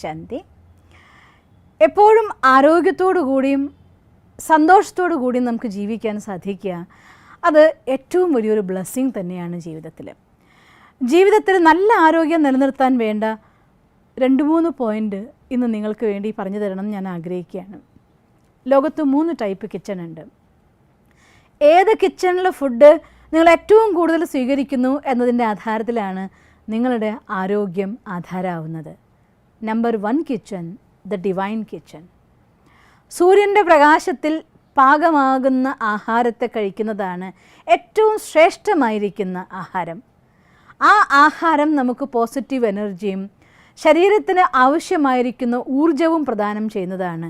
ശാന്തി. എപ്പോഴും ആരോഗ്യത്തോടു കൂടിയും സന്തോഷത്തോടു കൂടിയും നമുക്ക് ജീവിക്കാൻ സാധിക്കുക, അത് ഏറ്റവും വലിയൊരു ബ്ലെസ്സിങ് തന്നെയാണ് ജീവിതത്തിൽ നല്ല ആരോഗ്യം നിലനിർത്താൻ വേണ്ട 2-3 പോയിൻ്റ് ഇന്ന് നിങ്ങൾക്ക് വേണ്ടി പറഞ്ഞു തരണം ഞാൻ ആഗ്രഹിക്കുകയാണ്. ലോകത്ത് 3 ടൈപ്പ് കിച്ചൺ ഉണ്ട്. ഏത് കിച്ചണിലെ ഫുഡ് നിങ്ങൾ ഏറ്റവും കൂടുതൽ സ്വീകരിക്കുന്നു എന്നതിൻ്റെ ആധാരത്തിലാണ് നിങ്ങളുടെ ആരോഗ്യം ആധാരമാവുന്നത്. Number 1 kitchen, the divine kitchen. സൂര്യൻ്റെ പ്രകാശത്തിൽ പാകമാകുന്ന ആഹാരത്തെ കഴിക്കുന്നതാണ് ഏറ്റവും ശ്രേഷ്ഠമായിരിക്കുന്ന ആഹാരം. ആ ആഹാരം നമുക്ക് പോസിറ്റീവ് എനർജിയും ശരീരത്തിന് ആവശ്യമായിരിക്കുന്ന ഊർജവും പ്രദാനം ചെയ്യുന്നതാണ്.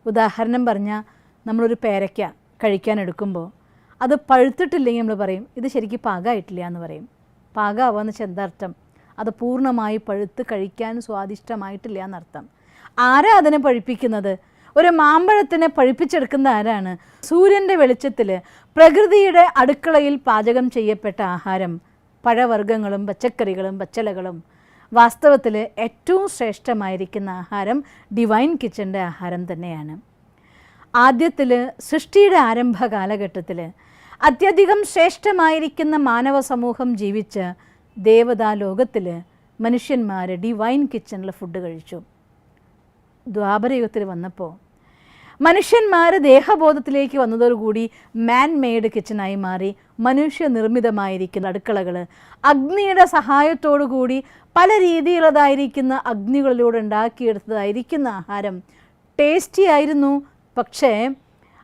ഉദാഹരണം പറഞ്ഞാൽ, നമ്മളൊരു പേരയ്ക്ക കഴിക്കാൻ എടുക്കുമ്പോൾ അത് പഴുത്തിട്ടില്ലെങ്കിൽ നമ്മൾ പറയും ഇത് ശരിക്കും പാകമായിട്ടില്ല എന്ന് പറയും. പാകമാവാന്ന് വെച്ചാൽ എന്താർത്ഥം? അത് പൂർണ്ണമായി പഴുത്ത് കഴിക്കാൻ സ്വാദിഷ്ടമായിട്ടില്ല എന്നർത്ഥം. ആരാ അതിനെ പഴുപ്പിക്കുന്നത്? ഒരു മാമ്പഴത്തിനെ പഴുപ്പിച്ചെടുക്കുന്ന ആരാണ്? സൂര്യൻ്റെ വെളിച്ചത്തിൽ പ്രകൃതിയുടെ അടുക്കളയിൽ പാചകം ചെയ്യപ്പെട്ട ആഹാരം, പഴവർഗ്ഗങ്ങളും പച്ചക്കറികളും പച്ചിലകളും. വാസ്തവത്തിൽ ഏറ്റവും ശ്രേഷ്ഠമായിരിക്കുന്ന ആഹാരം ഡിവൈൻ കിച്ചൻ്റെ ആഹാരം തന്നെയാണ്. ആദ്യത്തിൽ സൃഷ്ടിയുടെ ആരംഭ കാലഘട്ടത്തിൽ അത്യധികം ശ്രേഷ്ഠമായിരിക്കുന്ന മാനവ സമൂഹം ജീവിച്ച ദേവതാ ലോകത്തിൽ മനുഷ്യന്മാർ ഡിവൈൻ കിച്ചണിൽ ഫുഡ് കഴിച്ചു. ദ്വാപരയുഗത്തിൽ വന്നപ്പോൾ മനുഷ്യന്മാർ ദേഹബോധത്തിലേക്ക് വന്നതോടുകൂടി മാൻ മെയ്ഡ് കിച്ചണായി മാറി. മനുഷ്യനിർമ്മിതമായിരിക്കുന്ന അടുക്കളകൾ അഗ്നിയുടെ സഹായത്തോടു കൂടി പല രീതിയിലുള്ളതായിരിക്കുന്ന അഗ്നികളിലൂടെ ഉണ്ടാക്കിയെടുത്തതായിരിക്കുന്ന ആഹാരം ടേസ്റ്റി ആയിരുന്നു. പക്ഷേ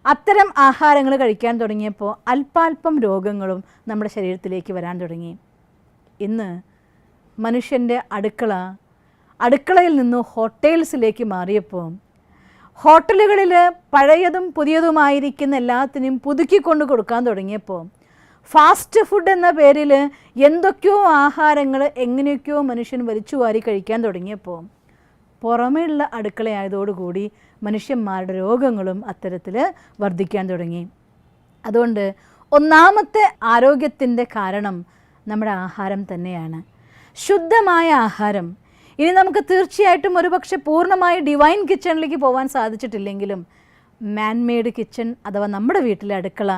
അത്തരം ആഹാരങ്ങൾ കഴിക്കാൻ തുടങ്ങിയപ്പോൾ അല്പാൽപ്പം രോഗങ്ങളും നമ്മുടെ ശരീരത്തിലേക്ക് വരാൻ തുടങ്ങി. ഇന്ന് മനുഷ്യൻ്റെ അടുക്കളയിൽ നിന്ന് ഹോട്ടൽസിലേക്ക് മാറിയപ്പോൾ ഹോട്ടലുകളിൽ പഴയതും പുതിയതുമായിരിക്കുന്ന എല്ലാത്തിനും പുതുക്കിക്കൊണ്ട് കൊടുക്കാൻ തുടങ്ങിയപ്പോൾ ഫാസ്റ്റ് ഫുഡ് എന്ന പേരിൽ എന്തൊക്കെയോ ആഹാരങ്ങൾ എങ്ങനെയൊക്കെയോ മനുഷ്യൻ വലിച്ചു വാരി കഴിക്കാൻ തുടങ്ങിയപ്പോൾ പുറമേയുള്ള അടുക്കളയായതോടുകൂടി മനുഷ്യന്മാരുടെ രോഗങ്ങളും അത്തരത്തിൽ വർദ്ധിക്കാൻ തുടങ്ങി. അതുകൊണ്ട് ഒന്നാമത്തെ ആരോഗ്യത്തിൻ്റെ കാരണം നമ്മുടെ ആഹാരം തന്നെയാണ്. ശുദ്ധമായ ആഹാരം. ഇനി നമുക്ക് തീർച്ചയായിട്ടും ഒരുപക്ഷെ പൂർണ്ണമായി ഡിവൈൻ കിച്ചണിലേക്ക് പോകാൻ സാധിച്ചിട്ടില്ലെങ്കിലും മാൻ മെയ്ഡ് കിച്ചൺ അഥവാ നമ്മുടെ വീട്ടിലെ അടുക്കള,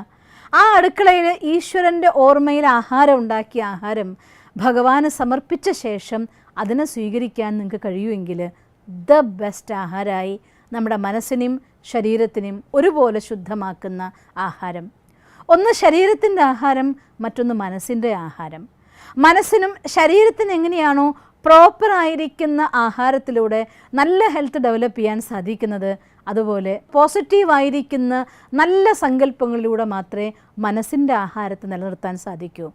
ആ അടുക്കളയിൽ ഈശ്വരൻ്റെ ഓർമ്മയിൽ ആഹാരം ഉണ്ടാക്കിയ ആഹാരം ഭഗവാന് സമർപ്പിച്ച ശേഷം അതിനെ സ്വീകരിക്കാൻ നിങ്ങൾക്ക് കഴിയുമെങ്കിൽ ദ ബെസ്റ്റ് ആഹാരമായി നമ്മുടെ മനസ്സിനെയും ശരീരത്തിനെയും ഒരുപോലെ ശുദ്ധമാക്കുന്ന ആഹാരം. ഒന്ന് ശരീരത്തിൻ്റെ ആഹാരം, മറ്റൊന്ന് മനസ്സിൻ്റെ ആഹാരം. മനസ്സിനും ശരീരത്തിന് എങ്ങനെയാണോ പ്രോപ്പറായിരിക്കുന്ന ആഹാരത്തിലൂടെ നല്ല ഹെൽത്ത് ഡെവലപ്പ് ചെയ്യാൻ സാധിക്കുന്നത്, അതുപോലെ പോസിറ്റീവായിരിക്കുന്ന നല്ല സങ്കല്പങ്ങളിലൂടെ മാത്രമേ മനസ്സിൻ്റെ ആഹാരത്തെ നിലനിർത്താൻ സാധിക്കൂ.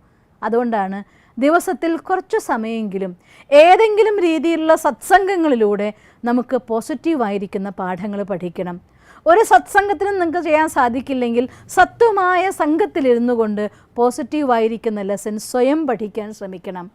അതുകൊണ്ടാണ് ദിവസത്തിൽ കുറച്ച് സമയമെങ്കിലും ഏതെങ്കിലും രീതിയിലുള്ള സത്സംഗങ്ങളിലൂടെ നമുക്ക് പോസിറ്റീവായിരിക്കുന്ന പാഠങ്ങൾ പഠിക്കണം. ഒരു സത്സംഗത്തിനും നിങ്ങൾക്ക് ചെയ്യാൻ സാധിക്കില്ലെങ്കിൽ സത്വമായ സംഘത്തിലിരുന്നു കൊണ്ട് പോസിറ്റീവായിരിക്കുന്ന ലെസൺ സ്വയം പഠിക്കാൻ ശ്രമിക്കണം.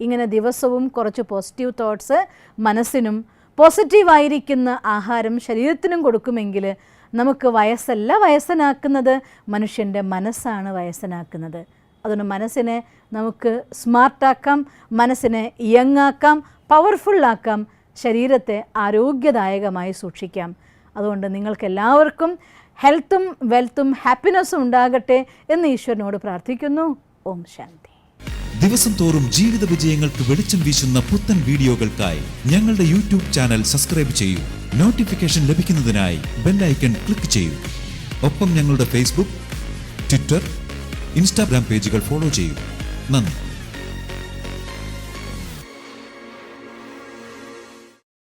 ഇങ്ങനെ ദിവസവും കുറച്ച് പോസിറ്റീവ് തോട്ട്സ് മനസ്സിനും പോസിറ്റീവായിരിക്കുന്ന ആഹാരം ശരീരത്തിനും കൊടുക്കുമെങ്കിൽ നമുക്ക് വയസ്സല്ല വയസ്സനാക്കുന്നത്, മനുഷ്യൻ്റെ മനസ്സാണ് വയസ്സനാക്കുന്നത്. അതുകൊണ്ട് മനസ്സിനെ നമുക്ക് സ്മാർട്ടാക്കാം, മനസ്സിനെ യങ്ങാക്കാം, പവർഫുള്ളാക്കാം, ശരീരത്തെ ആരോഗ്യദായകമായി സൂക്ഷിക്കാം. അതുകൊണ്ട് നിങ്ങൾക്കെല്ലാവർക്കും ഹെൽത്തും വെൽത്തും ഹാപ്പിനെസ്സും ഉണ്ടാകട്ടെ എന്ന് ഈശ്വരനോട് പ്രാർത്ഥിക്കുന്നു. ഓം ശാന്തി. ദിവസം തോറും ജീവിത വിജയങ്ങൾക്ക് വെളിച്ചം വീശുന്ന പുത്തൻ വീഡിയോകൾക്കായി ഞങ്ങളുടെ യൂട്യൂബ് ചാനൽ സബ്സ്ക്രൈബ് ചെയ്യൂ. നോട്ടിഫിക്കേഷൻ ലഭിക്കുന്നതിനായി ബെൽ ഐക്കൺ ക്ലിക്ക് ചെയ്യൂ. ഒപ്പം ഞങ്ങളുടെ ഫേസ്ബുക്ക്, ട്വിറ്റർ, ഇൻസ്റ്റാഗ്രാം പേജുകൾ ഫോളോ ചെയ്യൂ. നന്ദി.